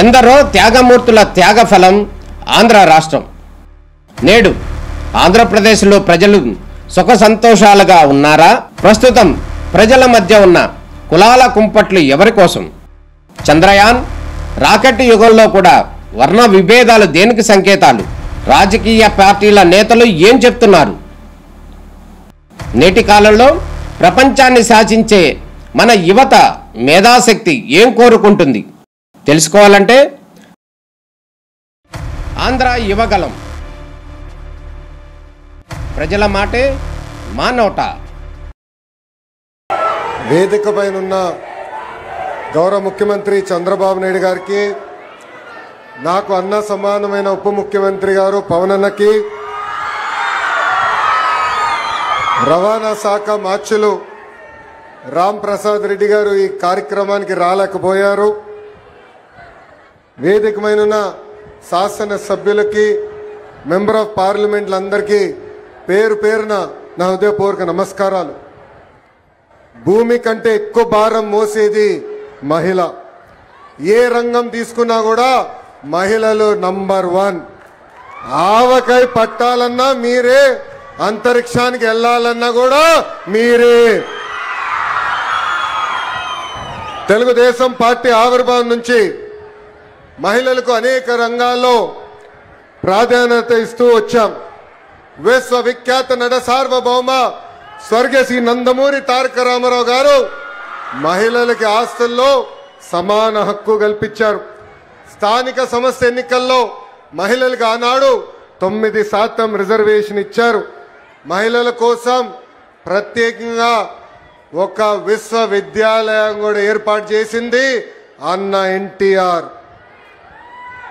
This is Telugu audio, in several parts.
ఎందరో త్యాగమూర్తుల త్యాగఫలం ఆంధ్ర రాష్ట్రం. నేడు ఆంధ్రప్రదేశ్లో ప్రజలు సుఖ సంతోషాలుగా ఉన్నారా? ప్రస్తుతం ప్రజల మధ్య ఉన్న కులాల కుంపట్లు ఎవరి కోసం? చంద్రయాన్ రాకెట్ యుగంలో కూడా వర్ణ విభేదాలు దేనికి సంకేతాలు? రాజకీయ పార్టీల నేతలు ఏం చెప్తున్నారు? నేటి కాలంలో ప్రపంచాన్ని శాసించే మన యువత మేధాశక్తి ఏం కోరుకుంటుంది? తెలుసుకోవాలంటే ఆంధ్ర యువగలం. ప్రజల మాటే మా నోట. వేదిక పైనున్న గౌరవ ముఖ్యమంత్రి చంద్రబాబు నాయుడు గారికి, నాకు అన్న సమానమైన ఉప ముఖ్యమంత్రి గారు పవన్ అన్నకి, రవాణా శాఖ మార్చులు రామ్ ప్రసాద్ రెడ్డి గారు ఈ కార్యక్రమానికి రాలేకపోయారు. వేదికమైన శాసన సభ్యులకి, మెంబర్ ఆఫ్ పార్లమెంట్లందరికీ పేరు పేరున నా హృదయపూర్వక నమస్కారాలు. భూమి కంటే ఎక్కువ భారం మోసేది మహిళ. ఏ రంగం తీసుకున్నా కూడా మహిళలు నంబర్ 1. ఆవకాయ పట్టాలన్నా మీరే, అంతరిక్షానికి వెళ్ళాలన్నా కూడా మీరే. తెలుగుదేశం పార్టీ ఆవిర్భావం నుంచి మహిళలకు అనేక రంగాల్లో ప్రాధాన్యత ఇస్తూ వచ్చాం. విశ్వవిఖ్యాత నట సార్వభౌమ స్వర్గశ్రీ నందమూరి తారక రామారావు గారు మహిళలకి ఆస్తుల్లో సమాన హక్కు కల్పించారు. స్థానిక సంస్థ ఎన్నికల్లో మహిళలకు ఆనాడు 9% రిజర్వేషన్ ఇచ్చారు. మహిళల కోసం ప్రత్యేకంగా ఒక విశ్వవిద్యాలయం కూడా ఏర్పాటు చేసింది అన్న ఎన్టీఆర్.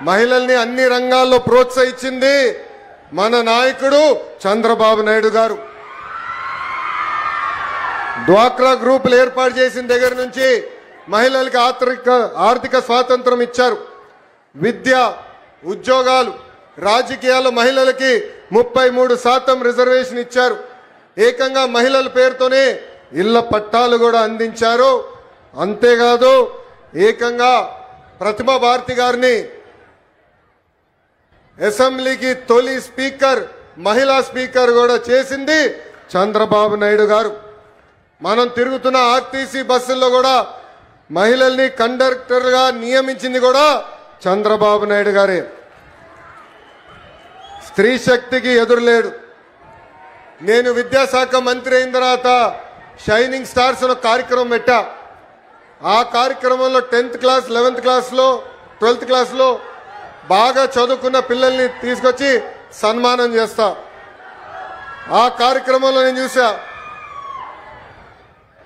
మహిళల్ని అన్ని రంగాల్లో ప్రోత్సహించింది మన నాయకుడు చంద్రబాబు నాయుడు గారు. డ్వాక్రా గ్రూపులు ఏర్పాటు చేసిన దగ్గర నుంచి మహిళలకు ఆర్థిక స్వాతంత్రం ఇచ్చారు. విద్య, ఉద్యోగాలు, రాజకీయాల్లో మహిళలకి 33% రిజర్వేషన్ ఇచ్చారు. ఏకంగా మహిళల పేరుతోనే ఇళ్ల పట్టాలు కూడా అందించారు. అంతేకాదు, ఏకంగా ప్రతిభా భారతి గారిని అసెంబ్లీకి తొలి స్పీకర్, మహిళా స్పీకర్ కూడా చేసింది చంద్రబాబు నాయుడు గారు. మనం తిరుగుతున్న ఆర్టీసీ బస్సుల్లో కూడా మహిళల్ని కండక్టర్గా నియమించింది కూడా చంద్రబాబు నాయుడు గారే. స్త్రీ శక్తికి ఎదురులేడు. నేను విద్యాశాఖ మంత్రి అయిన తర్వాత షైనింగ్ స్టార్స్ అనే కార్యక్రమం పెట్టా. ఆ కార్యక్రమంలో 10th క్లాస్, 11th క్లాస్లో, 12th క్లాస్లో బాగా చదువుకున్న పిల్లల్ని తీసుకొచ్చి సన్మానం చేస్తా. ఆ కార్యక్రమంలో నేను చూసా,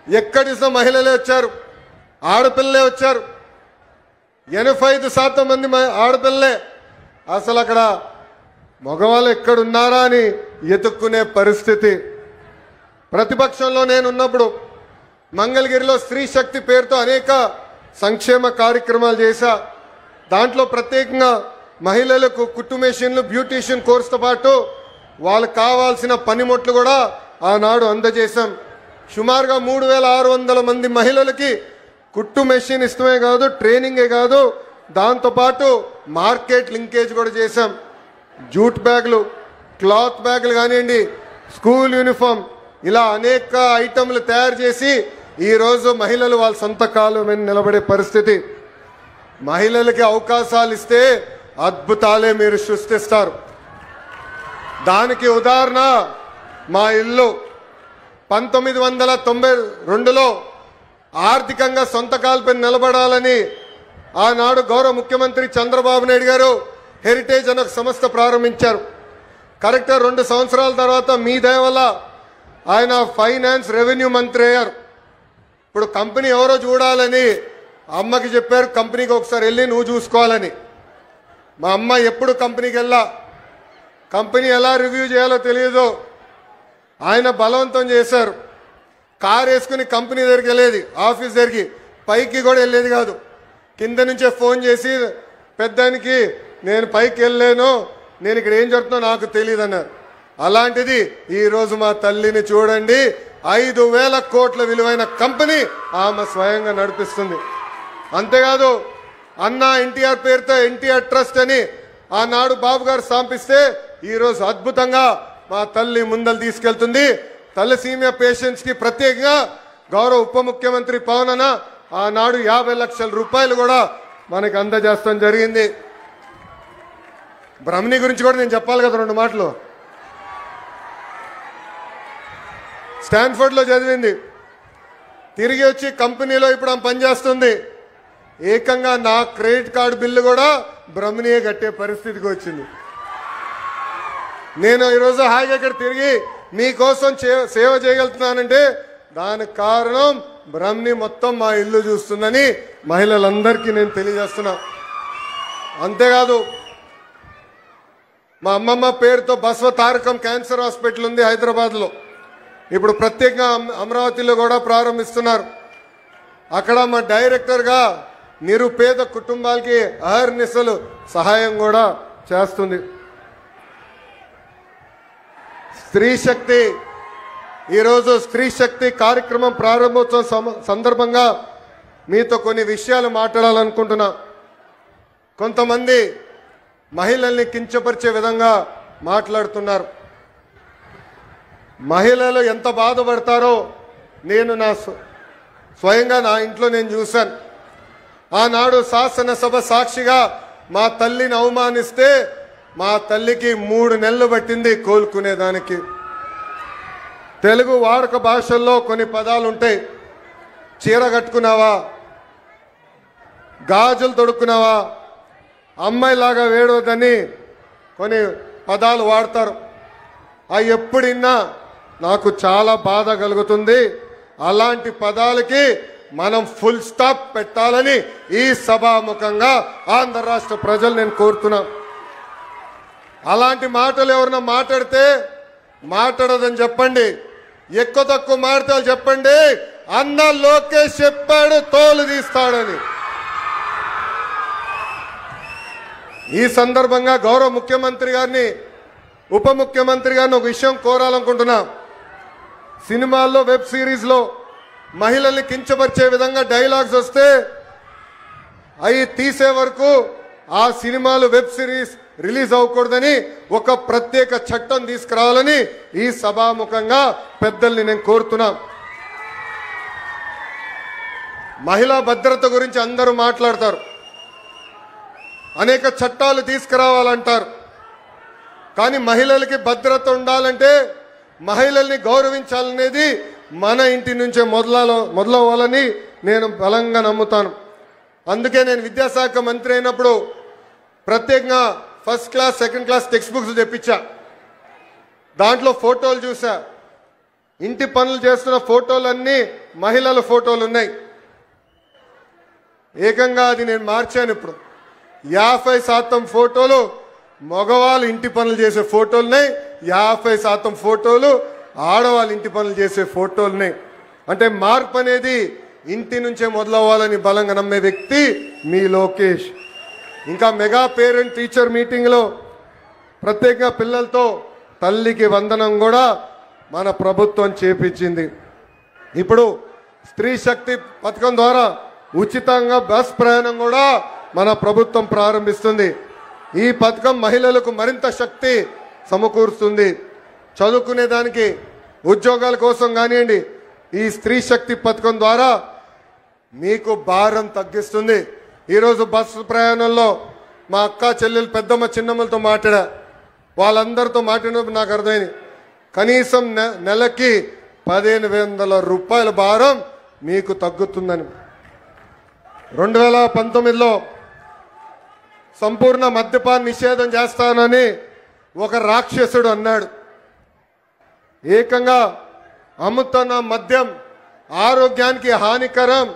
ఎక్కడి మహిళలే వచ్చారు, ఆడపిల్లలే వచ్చారు. 85% మంది ఆడపిల్లలే. అసలు అక్కడ మగవాళ్ళు ఎక్కడున్నారా అని ఎతుక్కునే పరిస్థితి. ప్రతిపక్షంలో నేనున్నప్పుడు మంగళగిరిలో స్త్రీ శక్తి పేరుతో అనేక సంక్షేమ కార్యక్రమాలు చేశా. దాంట్లో ప్రత్యేకంగా మహిళలకు కుట్టు మెషిన్లు, బ్యూటీషియన్ కోర్సుతో పాటు వాళ్ళకు కావాల్సిన పనిముట్లు కూడా ఆనాడు అందజేశాం. సుమారుగా 3600 మంది మహిళలకి కుట్టు మెషిన్ ఇష్టమే కాదు, ట్రైనింగే కాదు, దాంతోపాటు మార్కెట్ లింకేజ్ కూడా చేశాం. జూట్ బ్యాగులు, క్లాత్ బ్యాగులు కానివ్వండి, స్కూల్ యూనిఫామ్, ఇలా అనేక ఐటమ్లు తయారు చేసి ఈరోజు మహిళలు వాళ్ళ సొంత కాళ్ళ మీద నిలబడే పరిస్థితి. మహిళలకి అవకాశాలు ఇస్తే అద్భుతాలే మీరు సృష్టిస్తారు. దానికి ఉదాహరణ మా ఇల్లు. 1992లో ఆర్థికంగా సొంత కాళ్ళపై నిలబడాలని ఆనాడు గౌరవ ముఖ్యమంత్రి చంద్రబాబు నాయుడు గారు హెరిటేజ్ అనే ఒక సంస్థ ప్రారంభించారు. కరెక్ట్గా 2 సంవత్సరాల తర్వాత మీ దయ వల్ల ఆయన ఫైనాన్స్, రెవెన్యూ మంత్రి అయ్యారు. ఇప్పుడు కంపెనీ ఎవరో చూడాలని అమ్మకి చెప్పారు, కంపెనీకి ఒకసారి వెళ్ళి నువ్వు చూసుకోవాలని. మా అమ్మ ఎప్పుడు కంపెనీకి వెళ్ళా, కంపెనీ ఎలా రివ్యూ చేయాలో తెలియదు. ఆయన బలవంతం చేశారు. కారు వేసుకుని కంపెనీ దగ్గరికి వెళ్ళేది, ఆఫీస్ దగ్గరికి, పైకి కూడా వెళ్ళేది కాదు. కింద నుంచే ఫోన్ చేసి, పెద్దానికి నేను పైకి వెళ్ళలేను, నేను ఇక్కడ ఏం జరుగుతుందో నాకు తెలియదు అన్నారు. అలాంటిది ఈరోజు మా తల్లిని చూడండి, 5,000 కోట్ల విలువైన కంపెనీ ఆమె స్వయంగా నడిపిస్తుంది. అంతేకాదు అన్నా ఎన్టీఆర్ పేరుతో ఎన్టీఆర్ ట్రస్ట్ అని ఆనాడు బాబు గారు స్థాపిస్తే ఈరోజు అద్భుతంగా మా తల్లి ముందలు తీసుకెళ్తుంది. తలసీమియా పేషెంట్స్ కి ప్రత్యేకంగా గౌరవ ఉప ముఖ్యమంత్రి పవన్ అన్న ఆనాడు 50 లక్షల రూపాయలు కూడా మనకి అందజేస్తాం జరిగింది. బ్రహ్మణి గురించి కూడా నేను చెప్పాలి కదా 2 మాటలు. స్టాన్ఫర్డ్ లో చదివింది, తిరిగి వచ్చి కంపెనీలో ఇప్పుడు ఆమె పనిచేస్తుంది. ఏకంగా నా క్రెడిట్ కార్డు బిల్లు కూడా బ్రహ్మణియే కట్టే పరిస్థితికి వచ్చింది. నేను ఈరోజు హాయిగా ఇక్కడ తిరిగి మీకోసం సేవ చేయగలుగుతున్నానంటే దానికి కారణం బ్రహ్మణి మొత్తం మా ఇల్లు చూస్తుందని మహిళలందరికీ నేను తెలియజేస్తున్నా. అంతేకాదు మా అమ్మమ్మ పేరుతో బసవ తారకం క్యాన్సర్ హాస్పిటల్ ఉంది హైదరాబాద్లో. ఇప్పుడు ప్రత్యేకంగా అమరావతిలో కూడా ప్రారంభిస్తున్నారు. అక్కడ మా డైరెక్టర్గా నిరుపేద కుటుంబాలకి అహర్నిశలు సహాయం కూడా చేస్తుంది. స్త్రీ శక్తి, ఈరోజు స్త్రీ శక్తి కార్యక్రమం ప్రారంభోత్సవం సందర్భంగా మీతో కొన్ని విషయాలు మాట్లాడాలనుకుంటున్నా. కొంతమంది మహిళల్ని కించపరిచే విధంగా మాట్లాడుతున్నారు. మహిళలు ఎంత బాధపడతారో నేను స్వయంగా నా ఇంట్లో నేను చూశాను. ఆనాడు శాసనసభ సాక్షిగా మా తల్లిని అవమానిస్తే మా తల్లికి 3 నెలలు పట్టింది కోలుకునేదానికి. తెలుగు వాడుక భాషల్లో కొన్ని పదాలు ఉంటాయి. చీర కట్టుకున్నావా, గాజులు తొడుక్కున్నావా, అమ్మాయిలాగా వేడవద్దని కొన్ని పదాలు వాడతారు. అవి ఎప్పుడిన్నా నాకు చాలా బాధ కలుగుతుంది. అలాంటి పదాలకి మనం ఫుల్ స్టాప్ పెట్టాలని ఈ సభాముఖంగా ఆంధ్ర రాష్ట్ర ప్రజలు నేను కోరుతున్నా. అలాంటి మాటలు ఎవరన్నా మాట్లాడితే మాట్లాడదని చెప్పండి. ఎక్కువ తక్కువ మాటలు చెప్పండి. అన్న లోకేష్ చెప్పాడు తోలు తీస్తాడని. ఈ సందర్భంగా గౌరవ ముఖ్యమంత్రి గారిని ఉప ముఖ్యమంత్రి గారిని ఒక విషయం కోరాలనుకుంటున్నా. సినిమాల్లో వెబ్ సిరీస్లో మహిళల్ని కించపరిచే విధంగా డైలాగ్స్ వస్తే అవి తీసే వరకు ఆ సినిమాలు వెబ్ సిరీస్ రిలీజ్ అవ్వకూడదని ఒక ప్రత్యేక చట్టం తీసుకురావాలని ఈ సభాముఖంగా పెద్దల్ని నేను కోరుతున్నా. మహిళా భద్రత గురించి అందరూ మాట్లాడతారు, అనేక చట్టాలు తీసుకురావాలంటారు. కానీ మహిళలకి భద్రత ఉండాలంటే మహిళల్ని గౌరవించాలనేది మన ఇంటి నుంచే మొదలవ్వాలని నేను బలంగా నమ్ముతాను. అందుకే నేను విద్యాశాఖ మంత్రి అయినప్పుడు ప్రత్యేకంగా first class second class text books తెప్పించా. దాంట్లో ఫోటోలు చూసా. ఇంటి పనులు చేస్తున్న ఫోటోలన్నీ మహిళల ఫోటోలు ఉన్నాయి. ఏకంగా అది నేను మార్చాను. ఇప్పుడు 50% ఫోటోలు మగవాళ్ళు ఇంటి పనులు చేసే ఫోటోలున్నాయి, 50% ఫోటోలు ఆడవాళ్ళు ఇంటి పనులు చేసే ఫోటోలున్నాయి. అంటే మార్పు అనేది ఇంటి నుంచే మొదలవ్వాలని బలంగా నమ్మే వ్యక్తి మీ లోకేష్. ఇంకా మెగా పేరెంట్ టీచర్ మీటింగ్లో ప్రత్యేకంగా పిల్లలతో తల్లికి వందనం కూడా మన ప్రభుత్వం చేపించింది. ఇప్పుడు స్త్రీ శక్తి పథకం ద్వారా ఉచితంగా బస్ ప్రయాణం కూడా మన ప్రభుత్వం ప్రారంభిస్తుంది. ఈ పథకం మహిళలకు మరింత శక్తి సమకూరుస్తుంది. చదువుకునే దానికి ఉద్యోగాల కోసం కానివ్వండి, ఈ స్త్రీ శక్తి పథకం ద్వారా మీకు భారం తగ్గిస్తుంది. ఈరోజు బస్సు ప్రయాణంలో మా అక్క చెల్లెలు పెద్దమ్మ చిన్నమ్మలతో మాట్లాడా. వాళ్ళందరితో మాట్లాడినప్పుడు నాకు అర్థమైంది, కనీసం నెలకి 1500 రూపాయల భారం మీకు తగ్గుతుందని. 2019లో సంపూర్ణ మద్యపాన నిషేధం చేస్తానని ఒక రాక్షసుడు అన్నాడు. ఏకంగా అమ్ముతున్న మద్యం ఆరోగ్యానికి హానికరం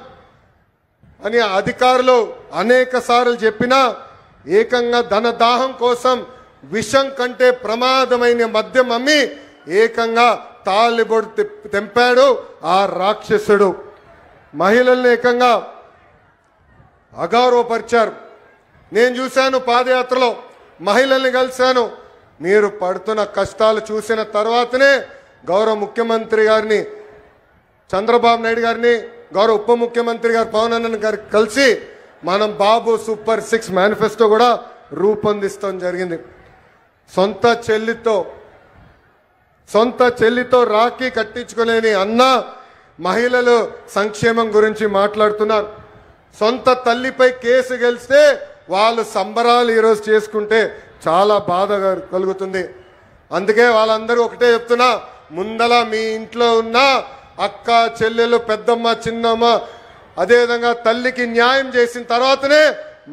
అని అధికారులు అనేక సార్లు చెప్పినా ఏకంగా ధనదాహం కోసం విషం కంటే ప్రమాదమైన మద్యం అమ్మి ఏకంగా తాలిబొడు తెంపాడు ఆ రాక్షసుడు. మహిళల్ని ఏకంగా అగౌరవపరిచారు. నేను చూశాను, పాదయాత్రలో మహిళల్ని కలిశాను. మీరు పడుతున్న కష్టాలు చూసిన తర్వాతనే గౌరవ ముఖ్యమంత్రి గారిని చంద్రబాబు నాయుడు గారిని, గౌరవ ఉప ముఖ్యమంత్రి గారు పవన్ అన్న గారికి కలిసి మనం బాబు సూపర్ 6 మేనిఫెస్టో కూడా రూపొందిస్తాం జరిగింది. సొంత చెల్లితో రాఖీ కట్టించుకోలేని అన్న మహిళలు సంక్షేమం గురించి మాట్లాడుతున్నారు. సొంత తల్లిపై కేసు గెలిస్తే వాళ్ళు సంబరాలు ఈరోజు చేసుకుంటే చాలా బాధ కలుగుతుంది. అందుకే వాళ్ళందరూ ఒకటే చెప్తున్నా, ముందల మీ ఇంట్లో ఉన్న అక్క చెల్లెలు పెద్దమ్మ చిన్నమ్మ అదేవిధంగా తల్లికి న్యాయం చేసిన తర్వాతనే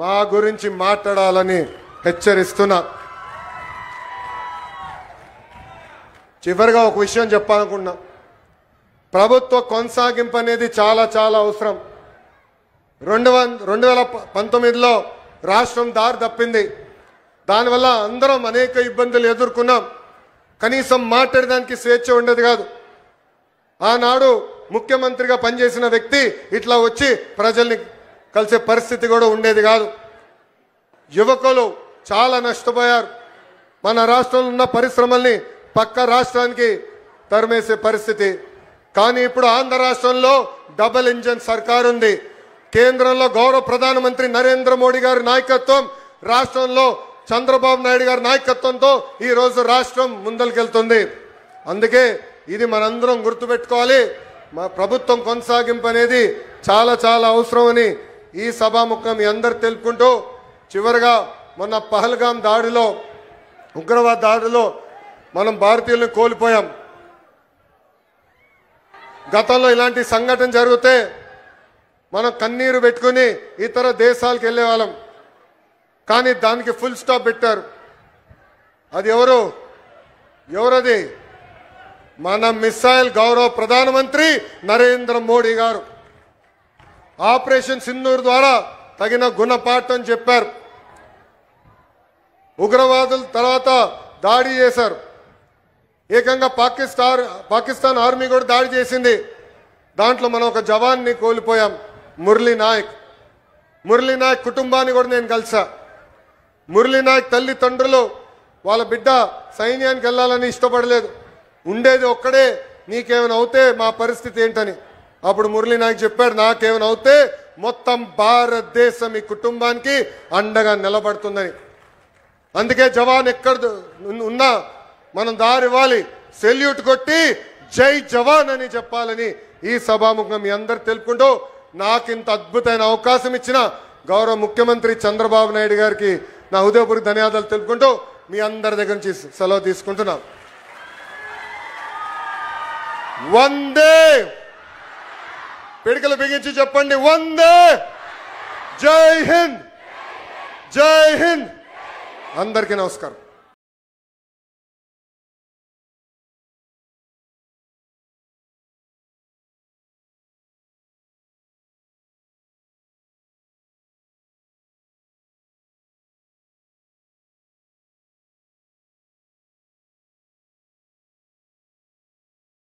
మా గురించి మాట్లాడాలని హెచ్చరిస్తున్నా. చివరిగా ఒక విషయం చెప్పాలనుకున్నా, ప్రభుత్వ కొనసాగింపు అనేది చాలా చాలా అవసరం. 2019లో రాష్ట్రం దారి తప్పింది. దానివల్ల అందరం అనేక ఇబ్బందులు ఎదుర్కొన్నాం. కనీసం మాట్లాడడానికి స్వేచ్ఛ ఉండేది కాదు. ఆనాడు ముఖ్యమంత్రిగా పనిచేసిన వ్యక్తి ఇట్లా వచ్చి ప్రజల్ని కలిసే పరిస్థితి కూడా ఉండేది కాదు. యువకులు చాలా నష్టపోయారు. మన రాష్ట్రంలో ఉన్న పరిశ్రమల్ని పక్క రాష్ట్రానికి తరిమేసే పరిస్థితి. కానీ ఇప్పుడు ఆంధ్ర రాష్ట్రంలో డబుల్ ఇంజన్ సర్కార్ ఉంది. కేంద్రంలో గౌరవ ప్రధానమంత్రి నరేంద్ర మోడీ గారి నాయకత్వం, రాష్ట్రంలో చంద్రబాబు నాయుడు గారి నాయకత్వంతో ఈ రోజు రాష్ట్రం ముందరికెళ్తుంది. అందుకే ఇది మనందరం గుర్తుపెట్టుకోవాలి. మా ప్రభుత్వం కొనసాగింపు అనేది చాలా చాలా అవసరమని ఈ సభాముఖం మీ అందరు తెలుపుకుంటూ, చివరిగా మొన్న పహల్గాం దాడిలో, ఉగ్రవాద దాడిలో మనం భారతీయులను కోల్పోయాం. గతంలో ఇలాంటి సంఘటన జరిగితే మనం కన్నీరు పెట్టుకుని ఇతర దేశాలకు వెళ్ళే వాళ్ళం. కానీ దానికి ఫుల్ స్టాప్ పెట్టారు. అది ఎవరది? మన మిసైల్ గౌరవ ప్రధానమంత్రి నరేంద్ర మోడీ గారు ఆపరేషన్ సింధూర్ ద్వారా తగిన గుణపాఠం చెప్పారు. ఉగ్రవాదుల తర్వాత దాడి చేశారు. ఏకంగా పాకిస్తాన్ ఆర్మీ కూడా దాడి చేసింది. దాంట్లో మనం ఒక జవాన్ని కోల్పోయాం, మురళీ నాయక్ కుటుంబాన్ని కూడా నేను కలిసా. మురళీ నాయక్ తల్లిదండ్రులు వాళ్ళ బిడ్డ సైన్యానికి వెళ్ళాలని ఇష్టపడలేదు. ఉండేది ఒక్కడే, నీకేమైనా అవుతే మా పరిస్థితి ఏంటని. అప్పుడు మురళీ నాయక్ చెప్పాడు, నాకేమైనా అవుతే మొత్తం భారతదేశం ఈ కుటుంబానికి అండగా నిలబడుతుందని. అందుకే జవాన్ ఎక్కడ ఉన్నా మనం దారివ్వాలి, సెల్యూట్ కొట్టి జై జవాన్ అని చెప్పాలని ఈ సభాముఖం మీ అందరు తెలుపుకుంటూ, నాకు ఇంత అద్భుతమైన అవకాశం ఇచ్చిన గౌరవ ముఖ్యమంత్రి చంద్రబాబు నాయుడు గారికి నా హృదయపూర్వక ధన్యవాదాలు తెలుపుకుంటూ మీ అందరి దగ్గర నుంచి సెలవు తీసుకుంటున్నాం. వందే, పిడికలు బిగించి చెప్పండి, వందే, జై హింద్, జై హింద్. అందరికీ నమస్కారం.